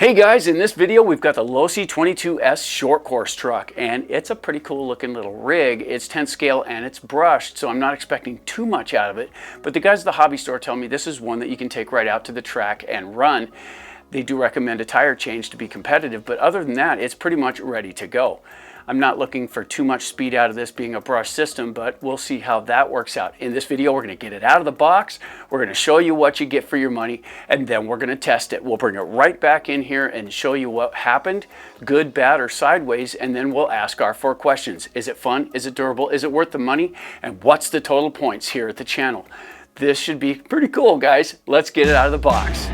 Hey guys, in this video we've got the Losi 22S short course truck, and it's a pretty cool looking little rig. It's 10 scale and it's brushed, so I'm not expecting too much out of it, but the guys at the hobby store tell me this is one that you can take right out to the track and run. They do recommend a tire change to be competitive, but other than that, it's pretty much ready to go. I'm not looking for too much speed out of this being a brush system, but we'll see how that works out. In this video, we're going to get it out of the box, we're going to show you what you get for your money, and then we're going to test it. We'll bring it right back in here and show you what happened, good, bad, or sideways, and then we'll ask our 4 questions. Is it fun? Is it durable? Is it worth the money? And what's the total points here at the channel? This should be pretty cool, guys. Let's get it out of the box.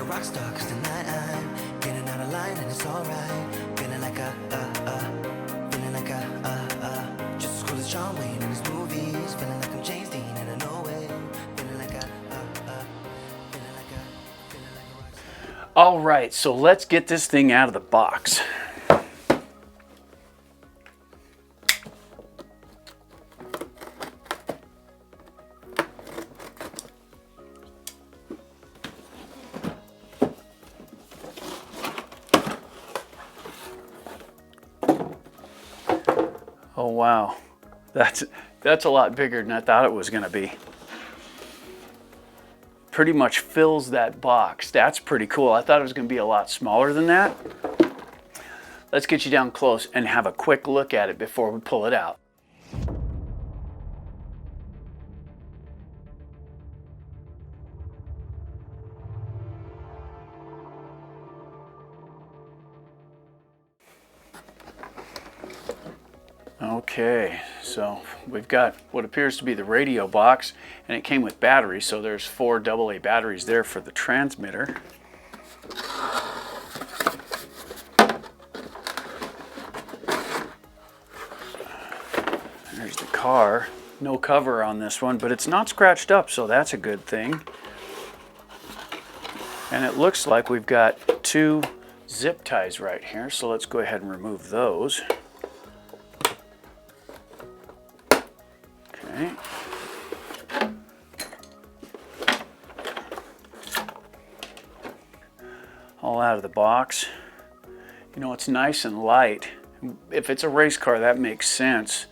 Rockstar, 'cause tonight I'm getting out of line and it's alright. Feeling like just as cool as John Wayne in his movies. Feeling like I'm James Dean and I know it. Feeling like rockstar. All right, so let's get this thing out of the box. Oh wow, that's a lot bigger than I thought it was going to be. Pretty much fills that box. That's pretty cool. I thought it was going to be a lot smaller than that. Let's get you down close and have a quick look at it before we pull it out. Okay, so we've got what appears to be the radio box, and it came with batteries, so there's 4 AA batteries there for the transmitter. There's the car. No cover on this one, but it's not scratched up, so that's a good thing. And it looks like we've got 2 zip ties right here, so let's go ahead and remove those. Okay. All out of the box. You know, it's nice and light. If it's a race car, that makes sense.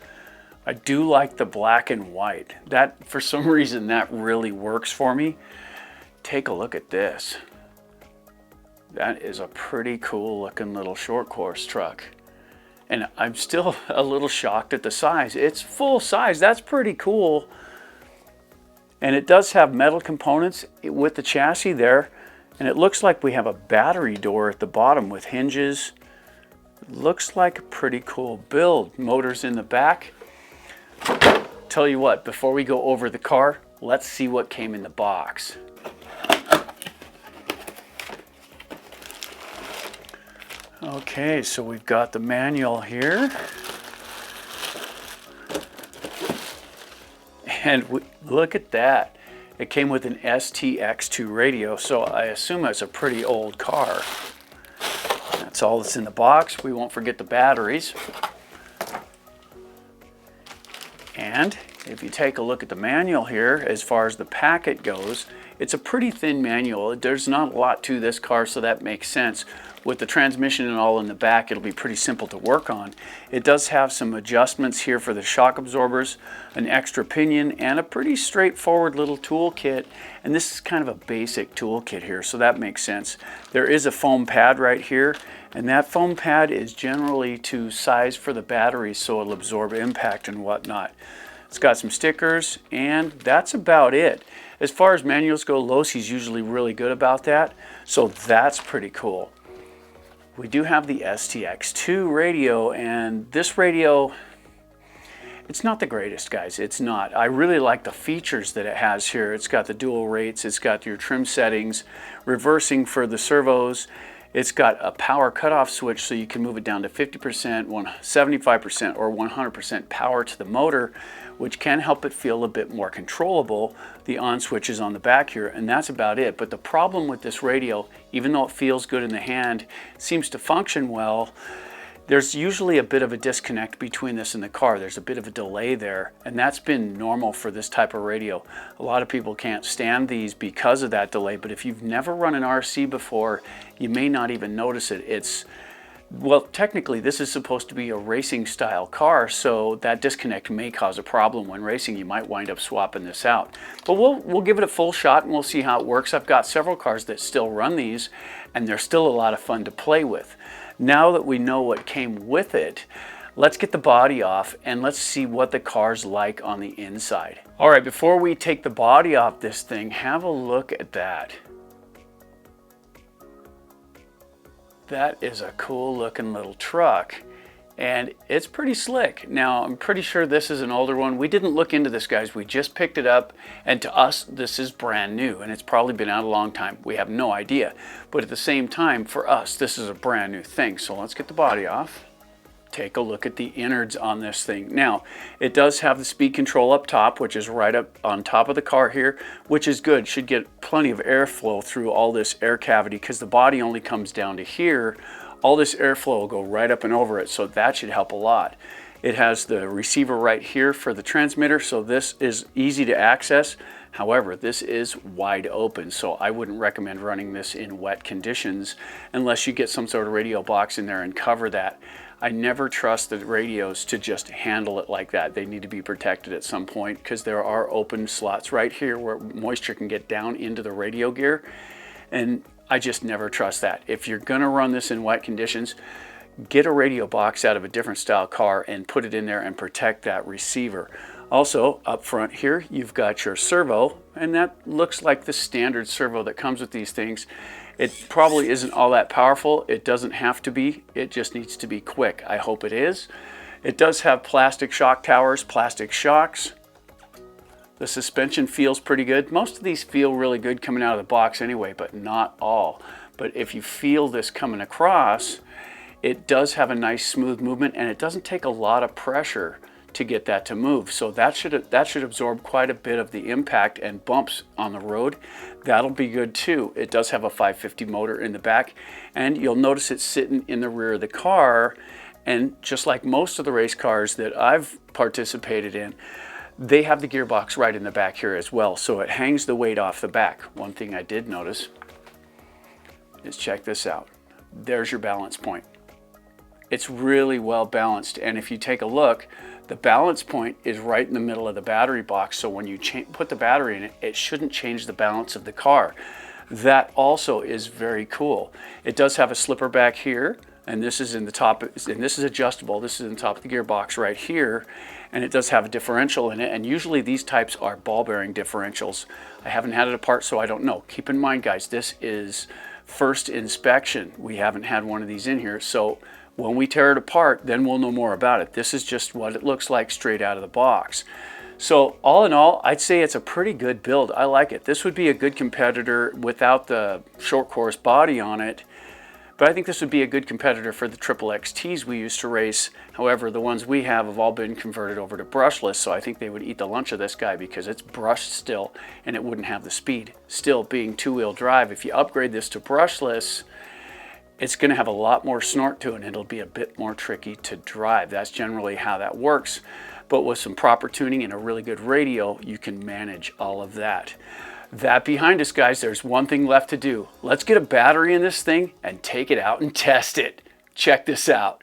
I do like the black and white. That, for some reason, that really works for me. Take a look at this. That is a pretty cool looking little short course truck. And I'm still a little shocked at the size. It's full size. That's pretty cool. And it does have metal components with the chassis there. And it looks like we have a battery door at the bottom with hinges. It looks like a pretty cool build. Motors in the back. Tell you what, before we go over the car, let's see what came in the box. Okay, so we've got the manual here. And look at that. It came with an STX2 radio, so I assume it's a pretty old car. That's all that's in the box. We won't forget the batteries. And if you take a look at the manual here, as far as the packet goes, it's a pretty thin manual. There's not a lot to this car, so that makes sense. With the transmission and all in the back, it'll be pretty simple to work on. It does have some adjustments here for the shock absorbers, an extra pinion, and a pretty straightforward little toolkit. And this is kind of a basic toolkit here, so that makes sense. There is a foam pad right here, and that foam pad is generally to size for the batteries so it'll absorb impact and whatnot. It's got some stickers, and that's about it. As far as manuals go, Losi's usually really good about that, so that's pretty cool. we do have the STX2 radio, and this radio, it's not the greatest, guys. It's not. I really like the features that it has here. It's got the dual rates, it's got your trim settings, reversing for the servos. It's got a power cutoff switch so you can move it down to 50%, 75%, or 100% power to the motor, which can help it feel a bit more controllable. The on switch is on the back here, and that's about it. But the problem with this radio, even though it feels good in the hand, seems to function well, there's usually a bit of a disconnect between this and the car. There's a bit of a delay there, and that's been normal for this type of radio. A lot of people can't stand these because of that delay, but if you've never run an RC before, you may not even notice it. Well, technically this is supposed to be a racing style car, so that disconnect may cause a problem when racing. You might wind up swapping this out. But we'll give it a full shot and we'll see how it works. I've got several cars that still run these, and they're still a lot of fun to play with. Now that we know what came with it, let's get the body off and let's see what the car's like on the inside. All right, before we take the body off this thing, have a look at that. That is a cool looking little truck, and it's pretty slick. Now, I'm pretty sure this is an older one. We didn't look into this, guys. We just picked it up, and to us, this is brand new, and it's probably been out a long time. We have no idea. But at the same time, for us, this is a brand new thing. So let's get the body off. Take a look at the innards on this thing. Now, it does have the speed control up top, which is right up on top of the car here, which is good. Should get plenty of airflow through all this air cavity because the body only comes down to here. All this airflow will go right up and over it, so that should help a lot. It has the receiver right here for the transmitter, so this is easy to access. However, this is wide open, so I wouldn't recommend running this in wet conditions unless you get some sort of radio box in there and cover that. I never trust the radios to just handle it like that. They need to be protected at some point because there are open slots right here where moisture can get down into the radio gear, and I just never trust that. If you're gonna run this in wet conditions, get a radio box out of a different style car and put it in there and protect that receiver. Also, up front here, you've got your servo, and that looks like the standard servo that comes with these things. It probably isn't all that powerful. It doesn't have to be. It just needs to be quick. I hope it is. It does have plastic shock towers, plastic shocks. The suspension feels pretty good. Most of these feel really good coming out of the box anyway, but not all. But if you feel this coming across, it does have a nice smooth movement, and it doesn't take a lot of pressure to get that to move. So that should absorb quite a bit of the impact and bumps on the road. That'll be good too. It does have a 550 motor in the back, and you'll notice it's sitting in the rear of the car. And just like most of the race cars that I've participated in, they have the gearbox right in the back here as well, so it hangs the weight off the back. One thing I did notice is, check this out. There's your balance point. It's really well balanced, and if you take a look, the balance point is right in the middle of the battery box, so when you put the battery in it, it shouldn't change the balance of the car. That also is very cool. It does have a slipper back here, and this is in the top, and this is adjustable. This is in the top of the gearbox right here, and it does have a differential in it, and usually these types are ball bearing differentials. I haven't had it apart, so I don't know. Keep in mind, guys, this is first inspection. We haven't had one of these in here, so when we tear it apart, then we'll know more about it. This is just what it looks like straight out of the box. So all in all, I'd say it's a pretty good build. I like it. This would be a good competitor without the short course body on it, but I think this would be a good competitor for the triple XTs we used to race. However, the ones we have all been converted over to brushless, so I think they would eat the lunch of this guy because it's brushed still and it wouldn't have the speed. Still, being two-wheel drive, if you upgrade this to brushless, it's going to have a lot more snort to it, and it'll be a bit more tricky to drive. That's generally how that works. But with some proper tuning and a really good radio, you can manage all of that. That behind us, guys, there's one thing left to do. Let's get a battery in this thing and take it out and test it. Check this out.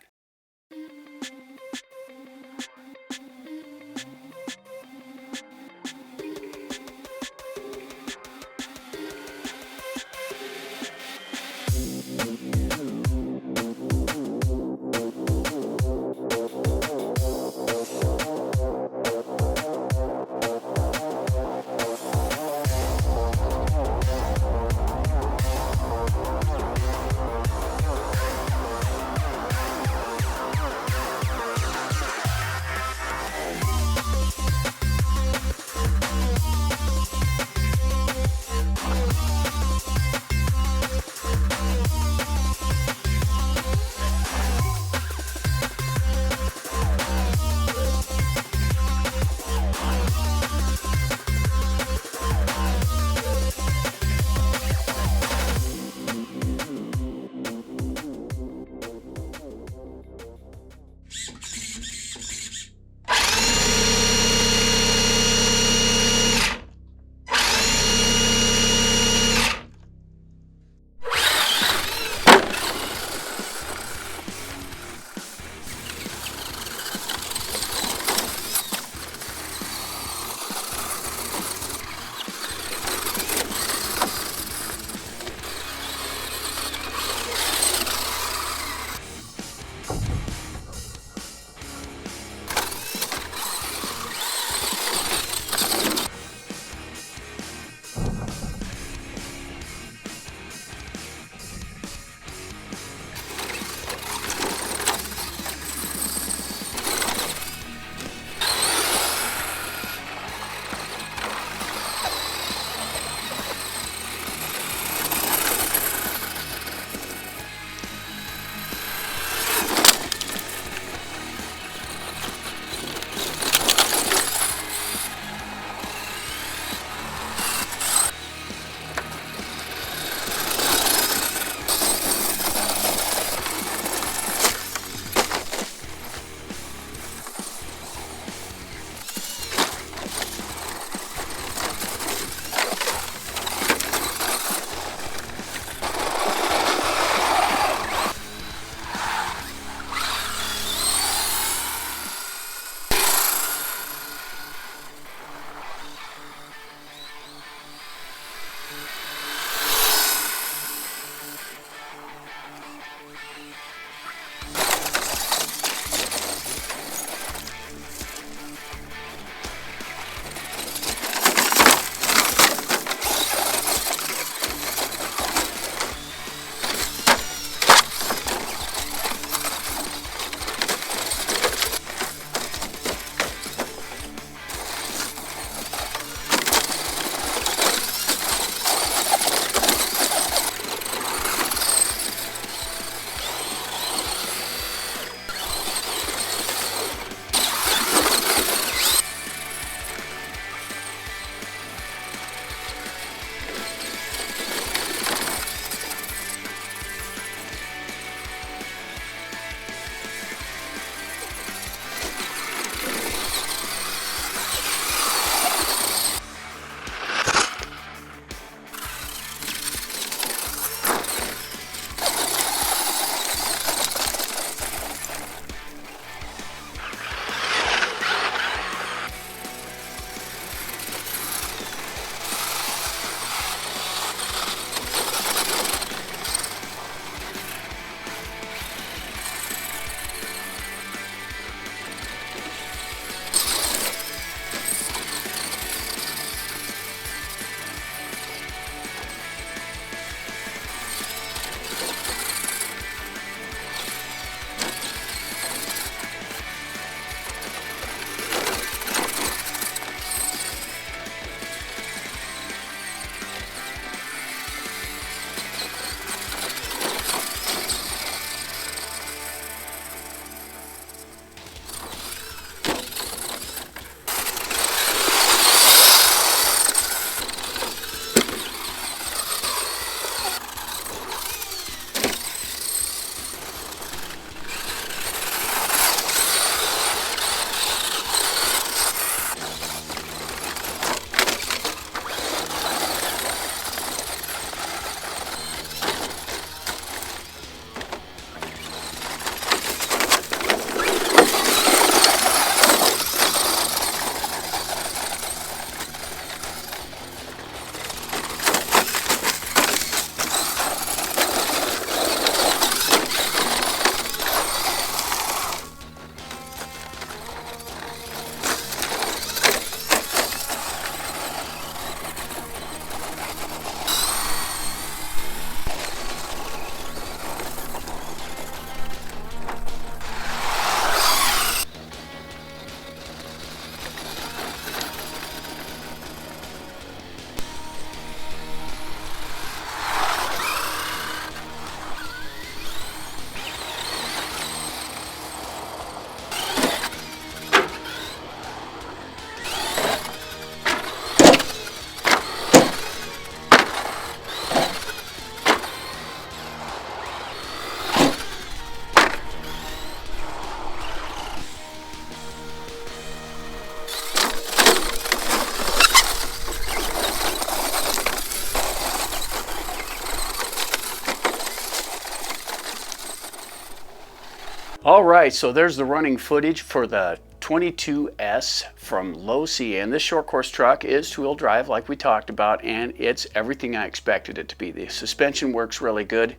All right, so there's the running footage for the 22S from Losi, and this short course truck is two-wheel drive like we talked about, and it's everything I expected it to be. The suspension works really good,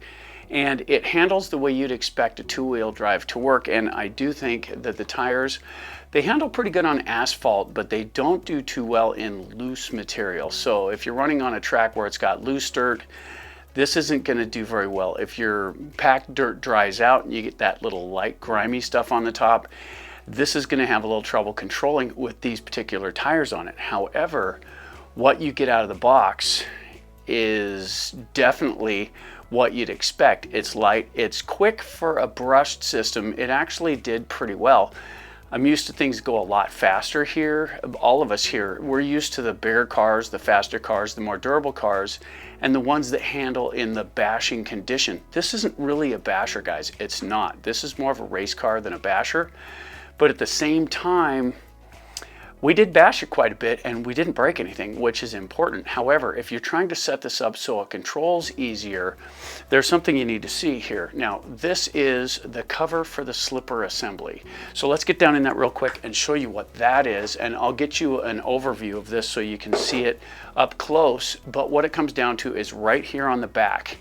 and it handles the way you'd expect a two-wheel drive to work. And I do think that the tires, they handle pretty good on asphalt, but they don't do too well in loose material. So if you're running on a track where it's got loose dirt, this isn't going to do very well. If your packed dirt dries out and you get that little light grimy stuff on the top, this is going to have a little trouble controlling with these particular tires on it. However, what you get out of the box is definitely what you'd expect. It's light, it's quick for a brushed system. It actually did pretty well. I'm used to things go a lot faster here. All of us here, we're used to the bigger cars, the faster cars, the more durable cars, and the ones that handle in the bashing condition. This isn't really a basher, guys. It's not. This is more of a race car than a basher. But at the same time, we did bash it quite a bit and we didn't break anything, which is important. However, if you're trying to set this up so it controls easier, there's something you need to see here. Now, this is the cover for the slipper assembly. So let's get down in that real quick and show you what that is, and I'll get you an overview of this so you can see it up close. But what it comes down to is right here on the back,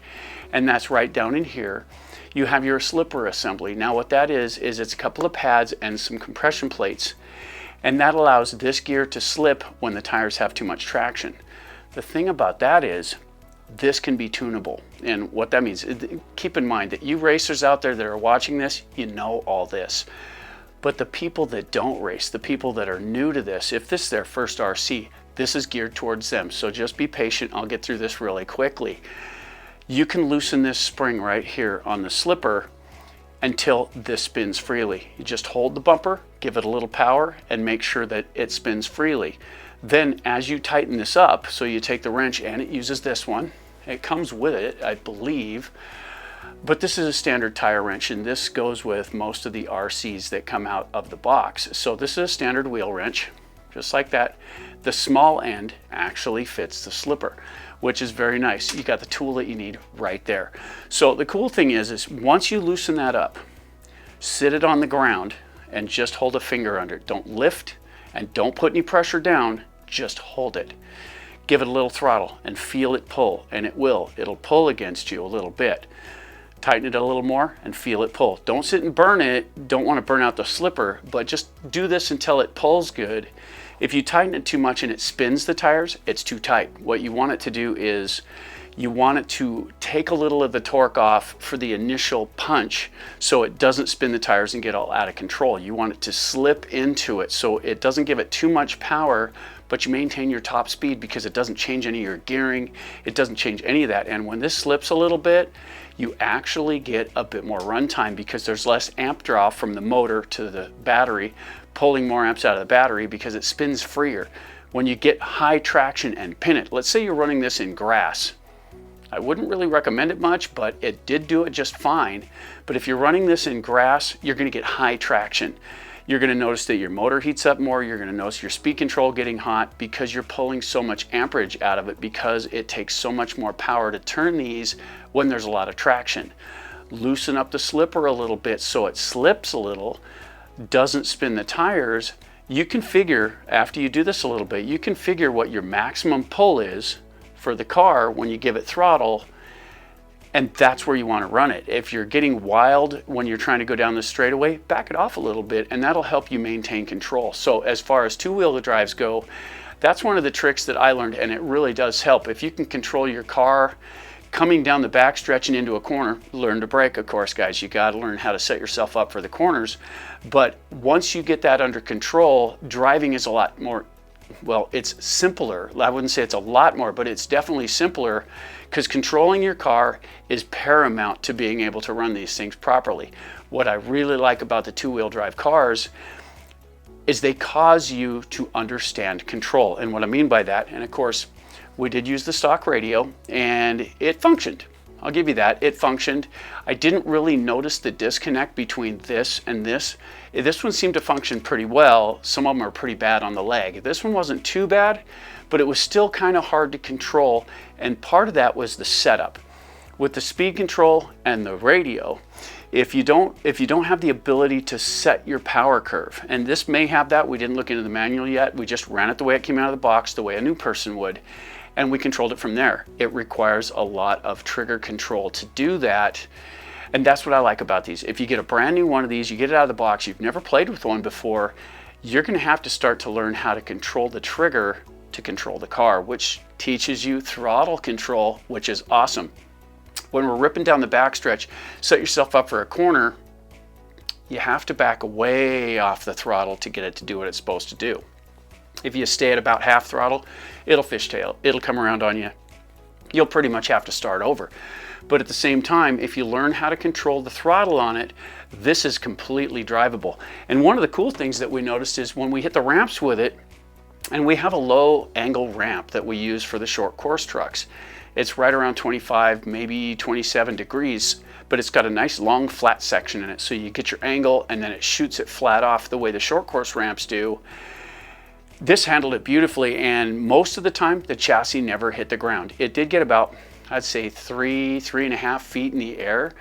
and that's right down in here. You have your slipper assembly. Now what that is it's a couple of pads and some compression plates, and that allows this gear to slip when the tires have too much traction. The thing about that is this can be tunable, and what that means, keep in mind that you racers out there that are watching this, you know all this. But the people that don't race, the people that are new to this, if this is their first RC, this is geared towards them. So just be patient, I'll get through this really quickly. You can loosen this spring right here on the slipper until this spins freely. You just hold the bumper, give it a little power, and make sure that it spins freely. Then as you tighten this up, so you take the wrench, and it uses this one. It comes with it, I believe, but this is a standard tire wrench, and this goes with most of the RCs that come out of the box. So this is a standard wheel wrench, just like that. The small end actually fits the slipper, which is very nice. You got the tool that you need right there. So the cool thing is once you loosen that up, sit it on the ground and just hold a finger under it. Don't lift and don't put any pressure down, just hold it. Give it a little throttle and feel it pull, and it will. It'll pull against you a little bit. Tighten it a little more and feel it pull. Don't sit and burn it. Don't want to burn out the slipper, but just do this until it pulls good. If you tighten it too much and it spins the tires, it's too tight. What you want it to do is you want it to take a little of the torque off for the initial punch so it doesn't spin the tires and get all out of control. You want it to slip into it so it doesn't give it too much power, but you maintain your top speed because it doesn't change any of your gearing. It doesn't change any of that. And when this slips a little bit, you actually get a bit more run time because there's less amp draw from the motor to the battery, pulling more amps out of the battery because it spins freer. When you get high traction and pin it, let's say you're running this in grass. I wouldn't really recommend it much, but it did do it just fine. But if you're running this in grass, you're going to get high traction. You're going to notice that your motor heats up more. You're going to notice your speed control getting hot because you're pulling so much amperage out of it because it takes so much more power to turn these when there's a lot of traction. Loosen up the slipper a little bit so it slips a little, doesn't spin the tires. You can figure, after you do this a little bit, you can figure what your maximum pull is for the car when you give it throttle, and that's where you want to run it. If you're getting wild when you're trying to go down the straightaway, back it off a little bit, and that'll help you maintain control. So as far as two-wheel drives go, that's one of the tricks that I learned, and it really does help. If you can control your car coming down the back stretch and into a corner, learn to brake, of course, guys. You got to learn how to set yourself up for the corners. But once you get that under control, driving is a lot more, well, it's simpler. I wouldn't say it's a lot more, but it's definitely simpler because controlling your car is paramount to being able to run these things properly. What I really like about the two-wheel drive cars is they cause you to understand control. And what I mean by that, and of course, we did use the stock radio and it functioned. I'll give you that, it functioned. I didn't really notice the disconnect between this and this. This one seemed to function pretty well. Some of them are pretty bad on the leg. This one wasn't too bad, but it was still kind of hard to control, and part of that was the setup. With the speed control and the radio, If you don't have the ability to set your power curve, and this may have that, we didn't look into the manual yet, we just ran it the way it came out of the box, the way a new person would, and we controlled it from there. It requires a lot of trigger control to do that, and that's what I like about these. If you get a brand new one of these, you get it out of the box, you've never played with one before, you're going to have to start to learn how to control the trigger to control the car, which teaches you throttle control, which is awesome. When we're ripping down the backstretch, set yourself up for a corner, you have to back way off the throttle to get it to do what it's supposed to do. If you stay at about half throttle, it'll fishtail, it'll come around on you. You'll pretty much have to start over. But at the same time, if you learn how to control the throttle on it, this is completely drivable. And one of the cool things that we noticed is when we hit the ramps with it, and we have a low angle ramp that we use for the short course trucks. It's right around 25, maybe 27 degrees, but it's got a nice long flat section in it. So you get your angle and then it shoots it flat off the way the short course ramps do. This handled it beautifully, and most of the time the chassis never hit the ground. It did get about, I'd say 3.5 feet in the air,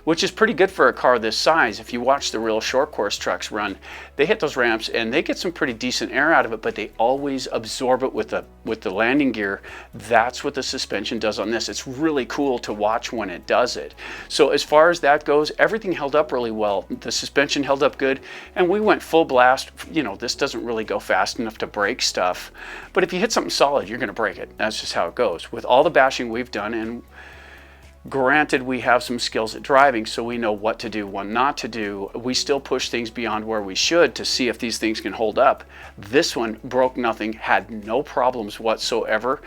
which is pretty good for a car this size. If you watch the real short course trucks run, they hit those ramps and they get some pretty decent air out of it, but they always absorb it with the landing gear. That's what the suspension does on this. It's really cool to watch when it does it. So as far as that goes, everything held up really well. The suspension held up good, and we went full blast. You know, this doesn't really go fast enough to break stuff, but if you hit something solid, you're gonna break it. That's just how it goes. With all the bashing we've done, and granted, we have some skills at driving, so we know what to do, what not to do. We still push things beyond where we should to see if these things can hold up. This one broke nothing, had no problems whatsoever.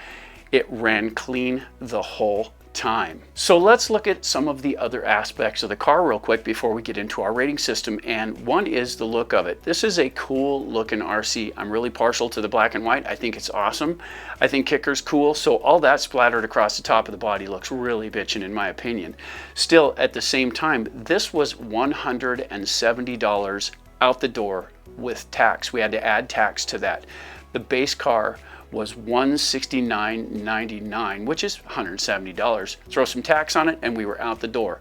It ran clean the whole time. So let's look at some of the other aspects of the car real quick before we get into our rating system, and one is the look of it. This is a cool looking RC. I'm really partial to the black and white. I think it's awesome. I think kicker's cool, so all that splattered across the top of the body looks really bitchin' in my opinion. Still, at the same time, this was $170 out the door with tax. We had to add tax to that. The base car was $169.99, which is $170. Throw some tax on it and we were out the door.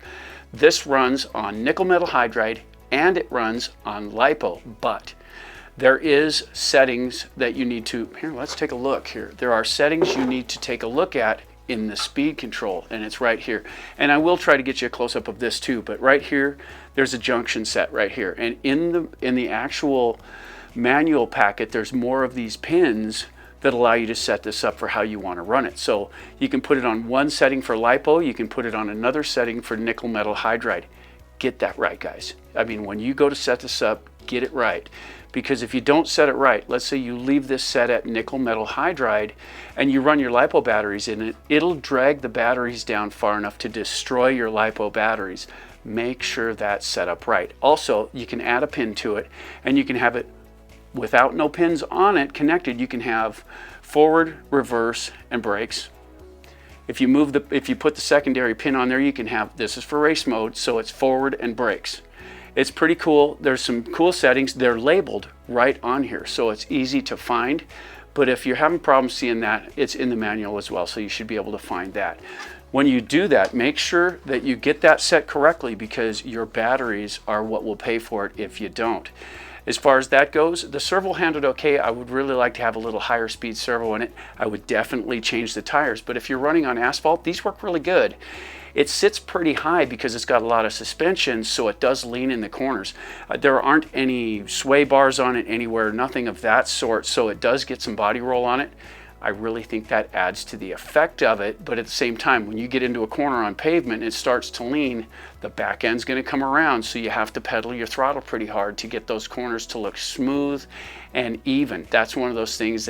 This runs on nickel metal hydride and it runs on LiPo, but there is settings that you need to, here, let's take a look here. There are settings you need to take a look at in the speed control, and it's right here. And I will try to get you a close-up of this too, but right here, there's a junction set right here. And in the actual manual packet, there's more of these pins that allow you to set this up for how you want to run it. So you can put it on one setting for LiPo, you can put it on another setting for nickel metal hydride. Get that right, guys. I mean, when you go to set this up, get it right. Because if you don't set it right, let's say you leave this set at nickel metal hydride and you run your LiPo batteries in it, it'll drag the batteries down far enough to destroy your LiPo batteries. Make sure that's set up right. Also, you can add a pin to it and you can have it without no pins on it connected. You can have forward, reverse, and brakes. If you put the secondary pin on there, you can have, this is for race mode, so it's forward and brakes. It's pretty cool. There's some cool settings. They're labeled right on here, so it's easy to find. But if you're having problems seeing that, it's in the manual as well, so you should be able to find that. When you do that, make sure that you get that set correctly, because your batteries are what will pay for it if you don't. As far as that goes, the servo handled okay. I would really like to have a little higher speed servo in it. I would definitely change the tires, but if you're running on asphalt, these work really good. It sits pretty high because it's got a lot of suspension, so it does lean in the corners. There aren't any sway bars on it anywhere, nothing of that sort, so it does get some body roll on it. I really think that adds to the effect of it, but at the same time, when you get into a corner on pavement and it starts to lean, the back end's going to come around, so you have to pedal your throttle pretty hard to get those corners to look smooth and even. That's one of those things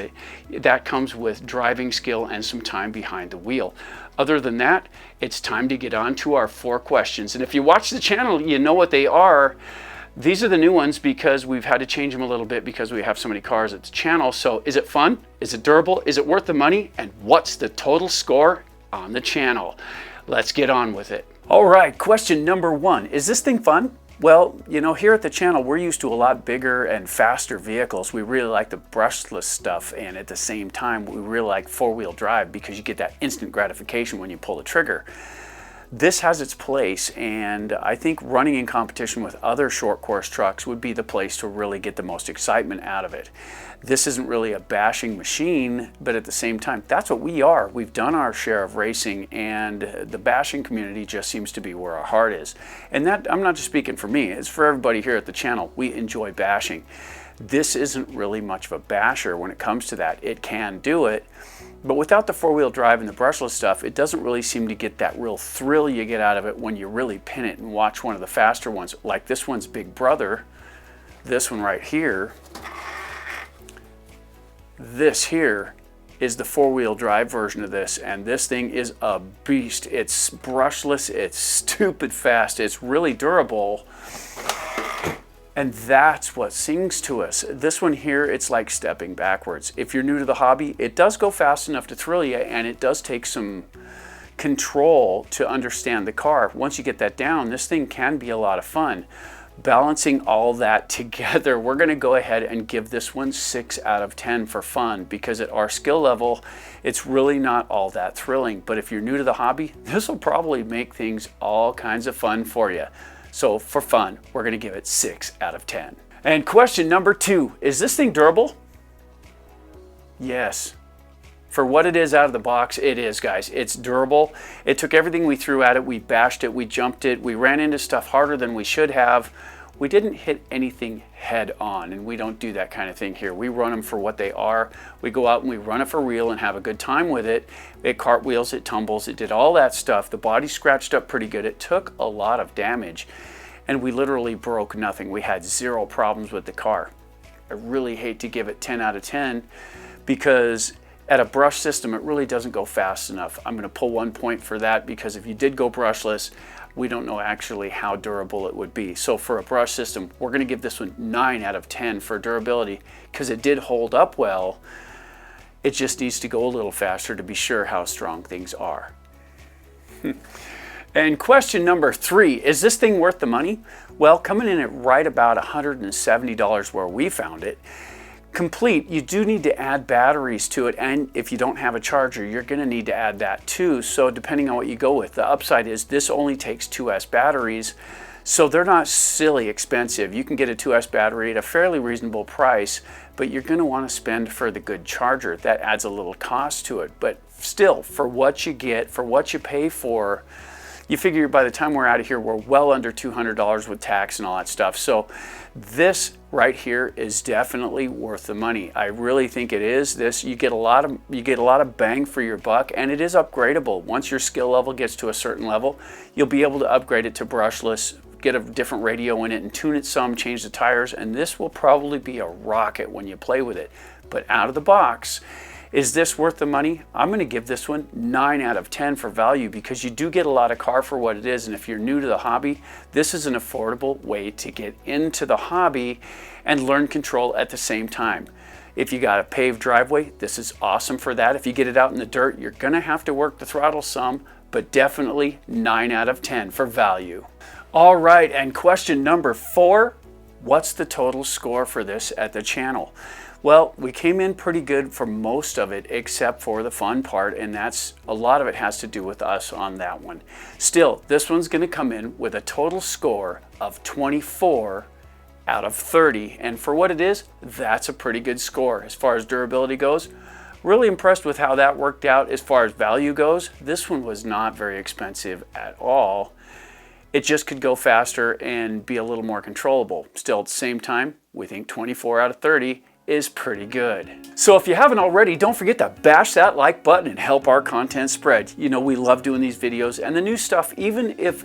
that comes with driving skill and some time behind the wheel. Other than that, it's time to get on to our 4 questions. And if you watch the channel, you know what they are. These are the new ones because we've had to change them a little bit because we have so many cars at the channel. So is it fun? Is it durable? Is it worth the money? And what's the total score on the channel? Let's get on with it. All right, question number 1. Is this thing fun? Well, you know, here at the channel, we're used to a lot bigger and faster vehicles. We really like the brushless stuff, and at the same time, we really like 4-wheel drive because you get that instant gratification when you pull the trigger. This has its place, and I think running in competition with other short course trucks would be the place to really get the most excitement out of it. This isn't really a bashing machine, but at the same time, that's what we are. We've done our share of racing, and the bashing community just seems to be where our heart is. And that, I'm not just speaking for me, it's for everybody here at the channel. We enjoy bashing. This isn't really much of a basher when it comes to that. It can do it, but without the four-wheel drive and the brushless stuff, it doesn't really seem to get that real thrill you get out of it when you really pin it and watch one of the faster ones, like this one's big brother, this one right here. This here is the four-wheel drive version of this, and this thing is a beast. It's brushless, it's stupid fast, it's really durable. And that's what sings to us. This one here, it's like stepping backwards. If you're new to the hobby, it does go fast enough to thrill you, and it does take some control to understand the car. Once you get that down, this thing can be a lot of fun. Balancing all that together, we're gonna go ahead and give this one 6 out of 10 for fun, because at our skill level, it's really not all that thrilling. But if you're new to the hobby, this will probably make things all kinds of fun for you. So for fun, we're gonna give it 6 out of 10. And question number 2, is this thing durable? Yes. For what it is out of the box, it is, guys. It's durable. It took everything we threw at it, we bashed it, we jumped it, we ran into stuff harder than we should have. We didn't hit anything head on, and we don't do that kind of thing here. We run them for what they are. We go out and we run it for real and have a good time with it. It cartwheels, it tumbles, it did all that stuff. The body scratched up pretty good. It took a lot of damage, and we literally broke nothing. We had 0 problems with the car. I really hate to give it 10 out of 10 because at a brush system, it really doesn't go fast enough. I'm gonna pull 1 point for that, because if you did go brushless, we don't know actually how durable it would be. So for a brush system, we're gonna give this one 9 out of 10 for durability, because it did hold up well. It just needs to go a little faster to be sure how strong things are. And question number 3, is this thing worth the money? Well, coming in at right about $170 where we found it, complete, you do need to add batteries to it, and if you don't have a charger, you're going to need to add that too. So depending on what you go with, the upside is this only takes 2S batteries, so they're not silly expensive. You can get a 2S battery at a fairly reasonable price, but you're going to want to spend for the good charger. That adds a little cost to it, but still, for what you get, for what you pay for, you figure by the time we're out of here, we're well under $200 with tax and all that stuff. So this right here is definitely worth the money. I really think it is. This, you get a lot of bang for your buck, and it is upgradable. Once your skill level gets to a certain level, you'll be able to upgrade it to brushless, get a different radio in it and tune it some, change the tires, and this will probably be a rocket when you play with it. But out of the box, is this worth the money? I'm going to give this one 9 out of 10 for value, because you do get a lot of car for what it is, and if you're new to the hobby, this is an affordable way to get into the hobby and learn control at the same time. If you got a paved driveway, this is awesome for that. If you get it out in the dirt, you're going to have to work the throttle some, but definitely 9 out of 10 for value. All right, and question number 4, what's the total score for this at the channel? Well, we came in pretty good for most of it, except for the fun part, and that's a lot of it has to do with us on that one. Still, this one's going to come in with a total score of 24 out of 30, and for what it is, that's a pretty good score. As far as durability goes, really impressed with how that worked out. As far as value goes, this one was not very expensive at all. It just could go faster and be a little more controllable. Still, at the same time, we think 24 out of 30 is pretty good. So if you haven't already, don't forget to bash that like button and help our content spread. You know, we love doing these videos, and the new stuff, even if,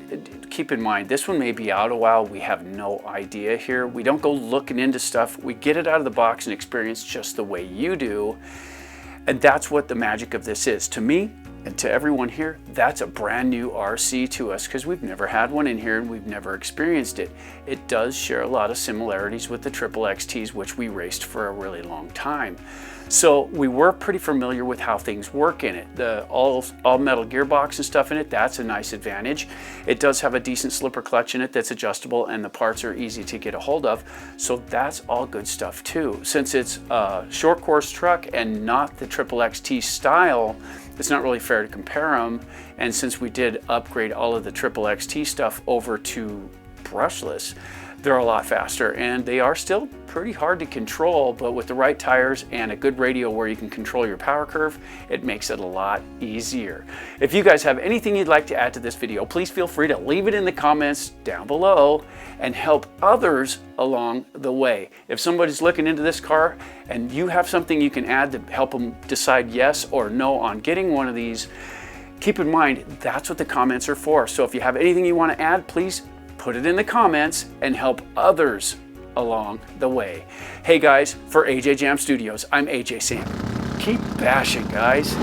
keep in mind, this one may be out a while, we have no idea here. We don't go looking into stuff. We get it out of the box and experience just the way you do. And that's what the magic of this is. To me, and to everyone here, that's a brand new RC to us, because we've never had one in here and we've never experienced it. It does share a lot of similarities with the XXXTs, which we raced for a really long time. So we were pretty familiar with how things work in it. The all metal gearbox and stuff in it, that's a nice advantage. It does have a decent slipper clutch in it that's adjustable, and the parts are easy to get a hold of. So that's all good stuff too. Since it's a short course truck and not the XXXT style, it's not really fair to compare them. And since we did upgrade all of the triple XT stuff over to brushless, they're a lot faster, and they are still pretty hard to control, but with the right tires and a good radio where you can control your power curve, it makes it a lot easier. If you guys have anything you'd like to add to this video, please feel free to leave it in the comments down below and help others along the way. If somebody's looking into this car and you have something you can add to help them decide yes or no on getting one of these, keep in mind that's what the comments are for. So if you have anything you want to add, please put it in the comments and help others along the way. Hey guys, for AJ Jam Studios, I'm AJ Sam. Keep bashing, guys.